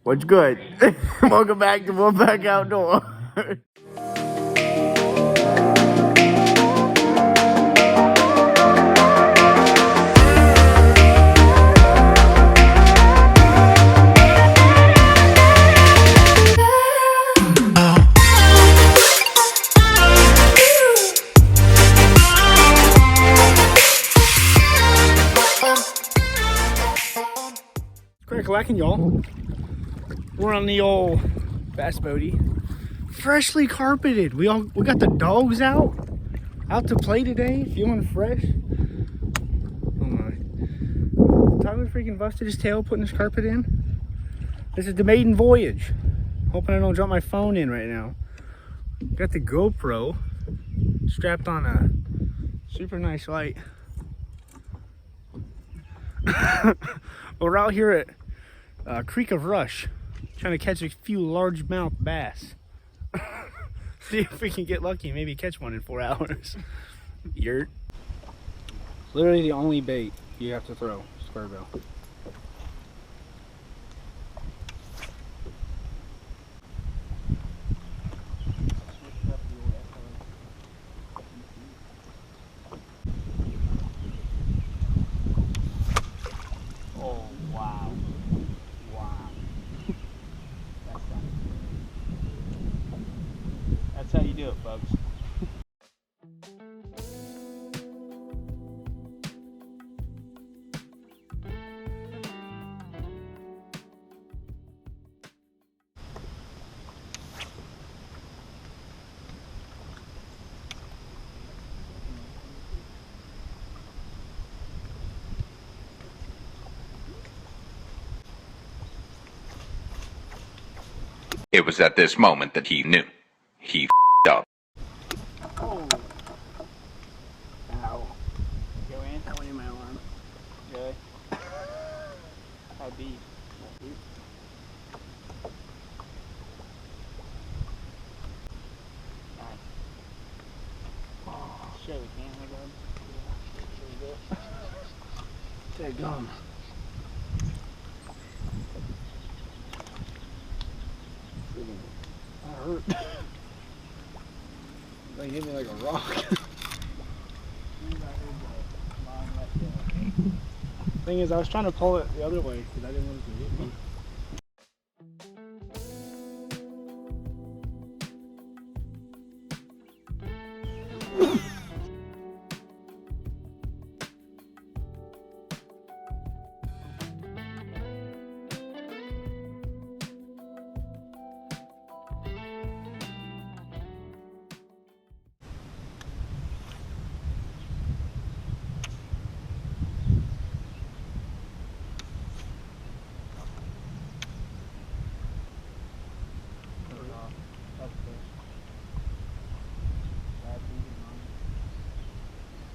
What's good? Welcome back to Wolfpack Outdoor. Crackalackin', y'all. We're on the old bass boaty, freshly carpeted. We got the dogs out to play today, feeling fresh. Oh my! Tyler freaking busted his tail putting this carpet in. This is the maiden voyage. Hoping I don't drop my phone in right now. Got the GoPro strapped on a super nice light. We're out here at Creek of Rush, trying to catch a few largemouth bass. See if we can get lucky, maybe catch one in 4 hours. Yurt. Literally the only bait you have to throw, square bill. Oh, wow. Wow. That's how you do it, folks. It was at this moment that he knew. He f***ed up. Oh. Ow. Go in? That went in my arm. Really? How deep? Nice. Oh, show the camera, bud. There you go. Gum. That hurt. They hit me like a rock. Thing is, I was trying to pull it the other way because I didn't want it to hit me.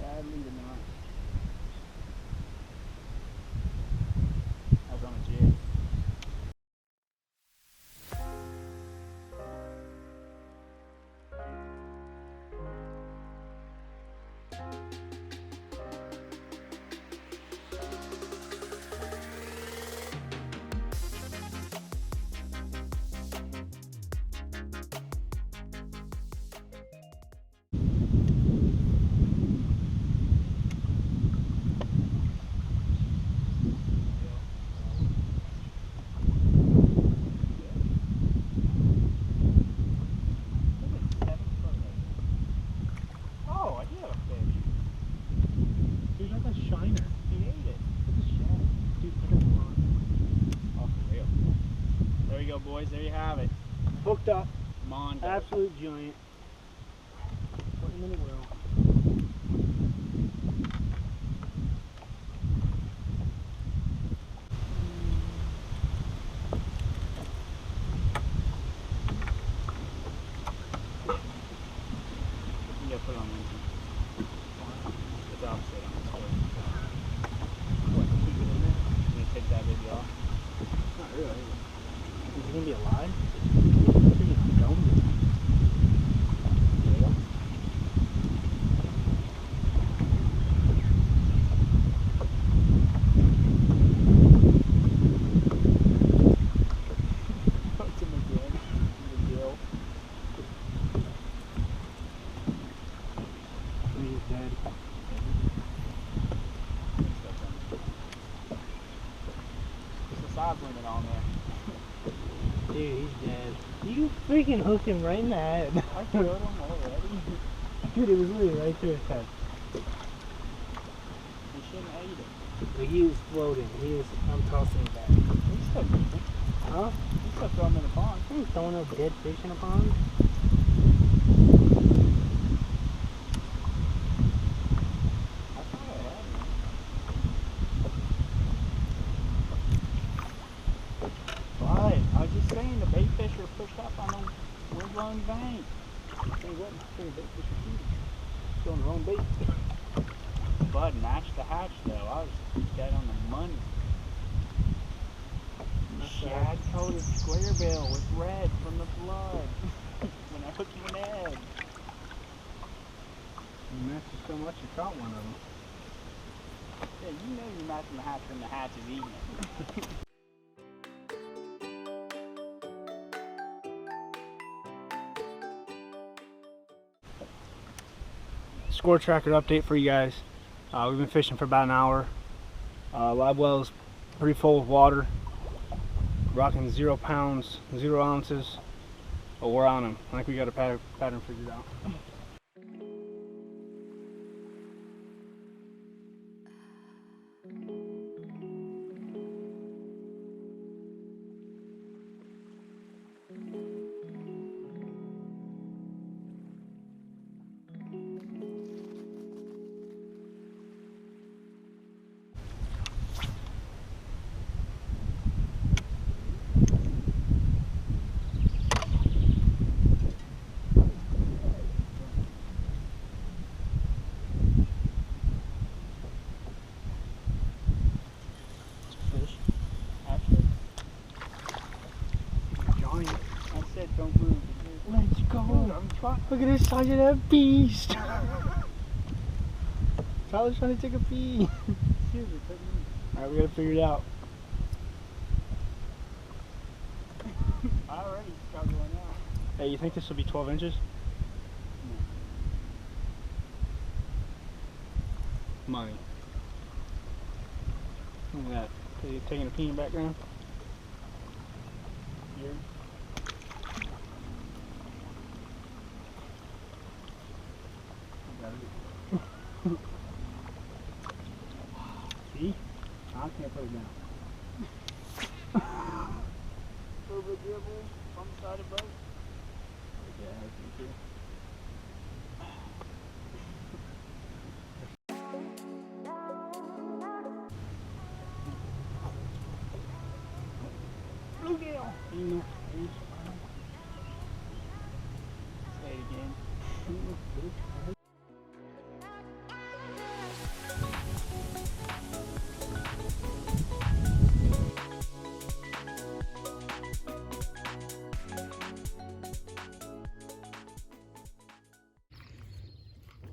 Sadly not. I was on a jig. Boys, there you have it. Hooked up. Come on, guys. Absolute giant. Put him in the well. You gotta put it on Lindsay. It's opposite on this way. What, keep it in there? I'm gonna take that baby off. Not really. Is he gonna be alive? Freaking domed it. Yeah. top limit on there. Dude, he's dead. You freaking hooked him right in the head. I killed him already. Dude, it was literally right through his head. We shouldn't have ate it. But he was floating. I'm tossing him back. We still keep it. Huh? We still throw him in the pond. I'm throwing a dead fish in a pond. I thought I had one. But I was just saying, the bait fish are pushed up on the wind-blown bank. Hey, what? Bait fish are shooting. Throwing the wrong bait. Bud matched the hatch though. I was dead on the money. Shad coated square bill with red from the blood. When I hooked him in the head. You missed it so much you caught one of them. Yeah, you know you're matching the hatch when the hatch is eating it. Score tracker update for you guys. We've been fishing for about an hour. Live well's pretty full of water. Rocking 0 pounds, 0 ounces. But we're on them. I think we got a pattern figured out. Actually, Johnny, I said don't move. let's go. I'm trying. Look at this size of that beast. Tyler's trying to take a pee. Seriously, couldn't move. Alright, we gotta figure it out. I already struggling out. Hey, you think this will be 12 inches? Money. Look at that. Are you taking a pee in the background? Here. See? I can't put it down. Over dribble on the side of boat. Yeah, I think too. Bluegill. You know, Say it again.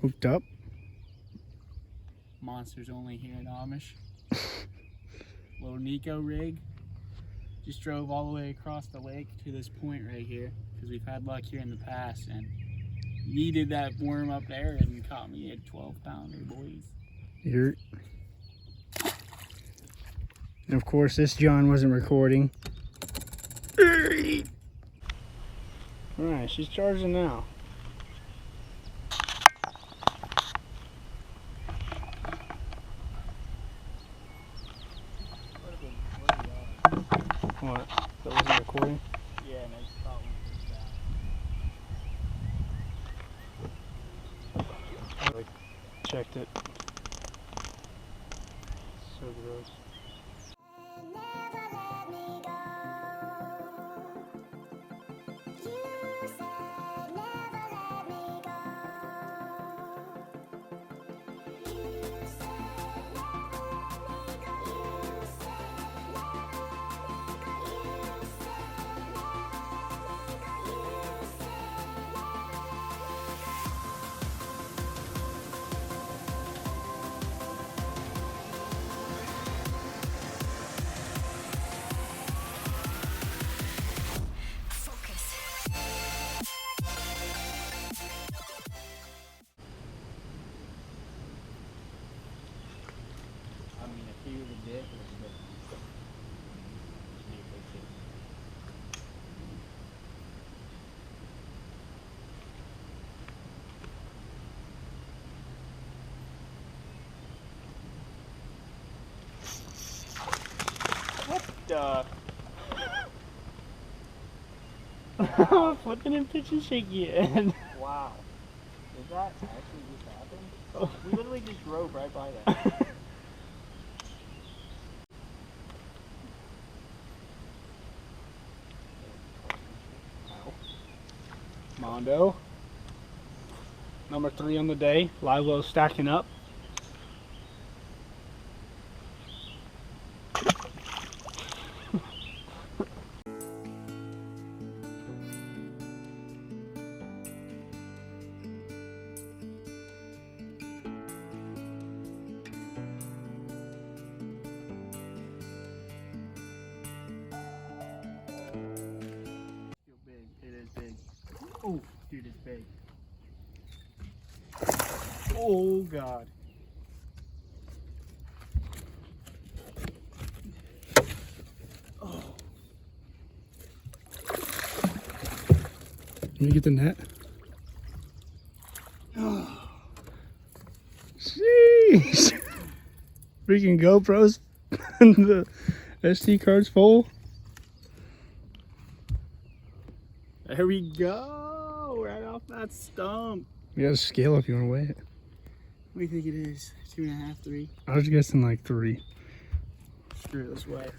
hooked up. Monsters only here in Amish. Little Nico rig. Just drove all the way across the lake to this point right here because we've had luck here in the past and needed that worm up there and caught me a 12-pounder, boys. Here. And of course, this John wasn't recording. Alright, she's charging now. What? That wasn't recording? Yeah, and I just caught one first down. Checked it. So gross. stuff. Flipping and pitching shaky head. Wow. Did that actually just happen? We literally just drove right by that. Mondo. Number 3 on the day. Live well stacking up. Big. It is big. Oh, dude, it's big. Oh, God. Let me get the net. Jeez. Freaking GoPros. The SD card's full. There we go. Right off that stump. You got a scale if you want to weigh it. What do you think it is? 2.5, 3? I was guessing like 3. Screw it, let's weigh.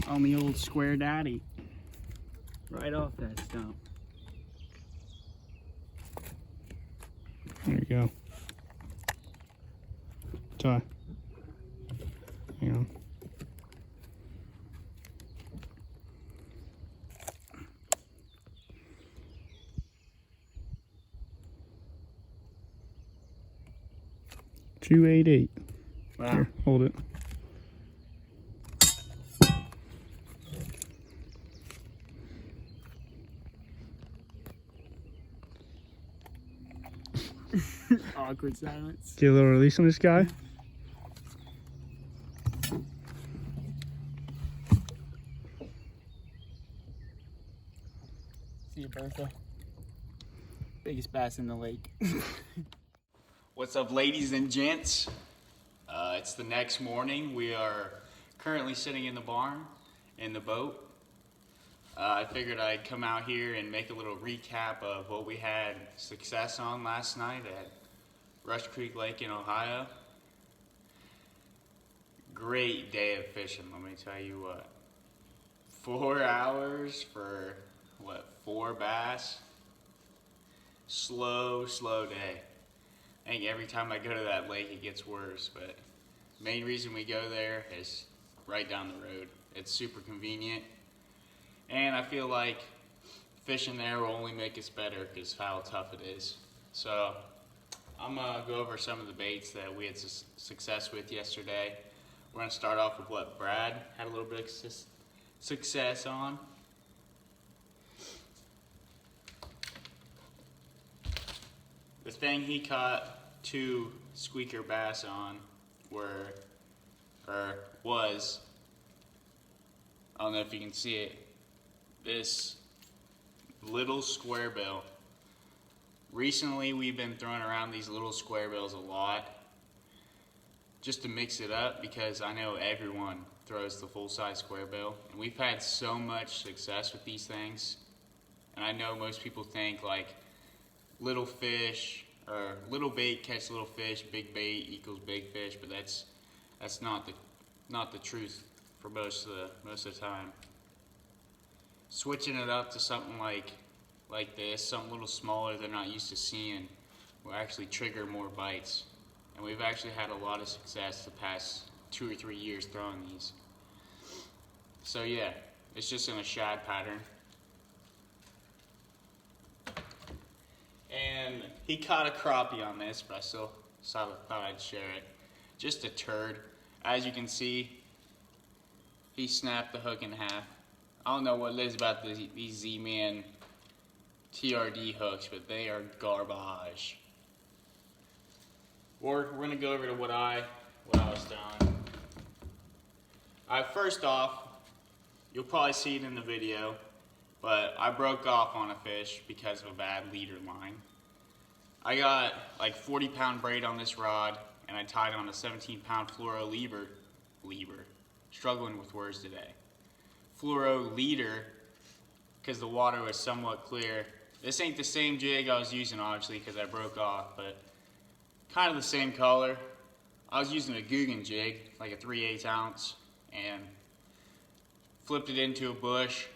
On the old square daddy. Right off that stump. There you go. Ty. Hang on. $288. Wow. Here, hold it. Awkward silence. Get a little release on this guy. See you, Bertha. Biggest bass in the lake. What's up, ladies and gents? It's the next morning. We are currently sitting in the barn in the boat. I figured I'd come out here and make a little recap of what we had success on last night at Rushcreek Lake in Ohio. Great day of fishing, let me tell you what. 4 hours for, 4 bass? Slow day. I think every time I go to that lake it gets worse, but the main reason we go there is right down the road. It's super convenient, and I feel like fishing there will only make us better because of how tough it is. So I'm gonna go over some of the baits that we had success with yesterday. We're gonna start off with what Brad had a little bit of success on. The thing he caught 2 squeaker bass on was, I don't know if you can see it, this little square bill. Recently we've been throwing around these little square bills a lot just to mix it up because I know everyone throws the full-size square bill, and we've had so much success with these things. And I know most people think like little fish or little bait catch little fish, big bait equals big fish, but that's not the truth for most of the time. Switching it up to something like this, something a little smaller they're not used to seeing, will actually trigger more bites. And we've actually had a lot of success the past 2 or 3 years throwing these. So yeah, it's just in a shad pattern. And he caught a crappie on this, but I still thought I'd share it. Just a turd. As you can see, he snapped the hook in half. I don't know what it is about these Z-Man TRD hooks, but they are garbage. We're gonna go over to what I was throwing. First off, you'll probably see it in the video, but I broke off on a fish because of a bad leader line. I got like 40-pound braid on this rod, and I tied on a 17-pound fluoro lever. struggling with words today. Fluoro leader, because the water was somewhat clear. This ain't the same jig I was using, obviously, because I broke off, but kind of the same color. I was using a Guggen jig, like a 3/8 ounce, and flipped it into a bush,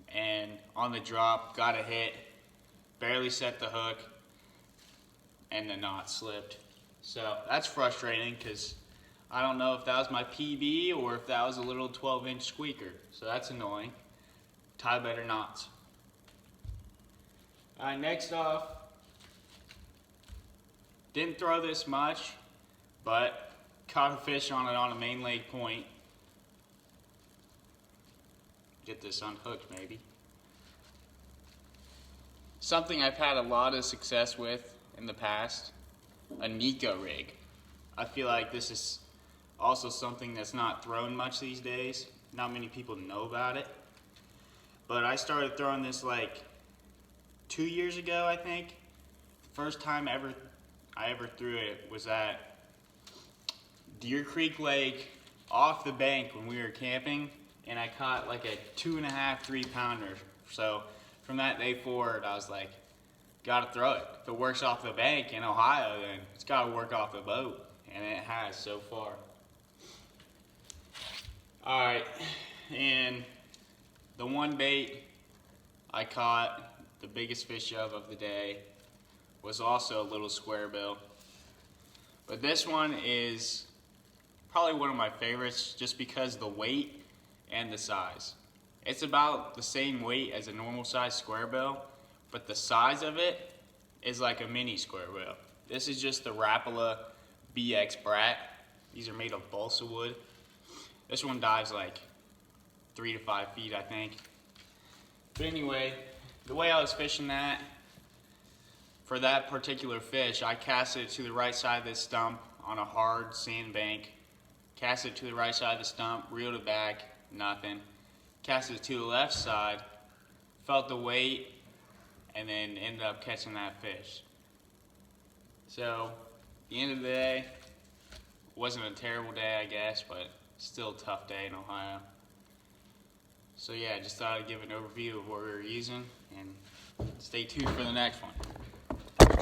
and on the drop, got a hit, barely set the hook, and the knot slipped. So that's frustrating, because I don't know if that was my PB or if that was a little 12-inch squeaker. So that's annoying. Tie better knots. Alright, next off, didn't throw this much, but caught a fish on it on a main lake point. Get this unhooked maybe. Something I've had a lot of success with in the past, a Nico rig. I feel like this is also something that's not thrown much these days. Not many people know about it. But I started throwing this like 2 years ago, I think. The first time I ever threw it was at Deer Creek Lake off the bank when we were camping, and I caught like a 2.5, 3 pounder. So from that day forward, I was like, gotta throw it. If it works off the bank in Ohio, then it's gotta work off the boat, and it has so far. All right, and the one bait I caught, the biggest fish of the day, was also a little square bill. But this one is probably one of my favorites just because of the weight and the size. It's about the same weight as a normal size square bill, but the size of it is like a mini square bill. This is just the Rapala BX Brat. These are made of balsa wood. This one dives like 3 to 5 feet, I think. But anyway, the way I was fishing that, for that particular fish, I cast it to the right side of this stump on a hard sand bank. Cast it to the right side of the stump, reeled it back, nothing. Cast it to the left side, felt the weight, and then ended up catching that fish. So, at the end of the day, wasn't a terrible day, I guess, but still a tough day in Ohio. So yeah, just thought I'd give an overview of what we were using, and stay tuned for the next one.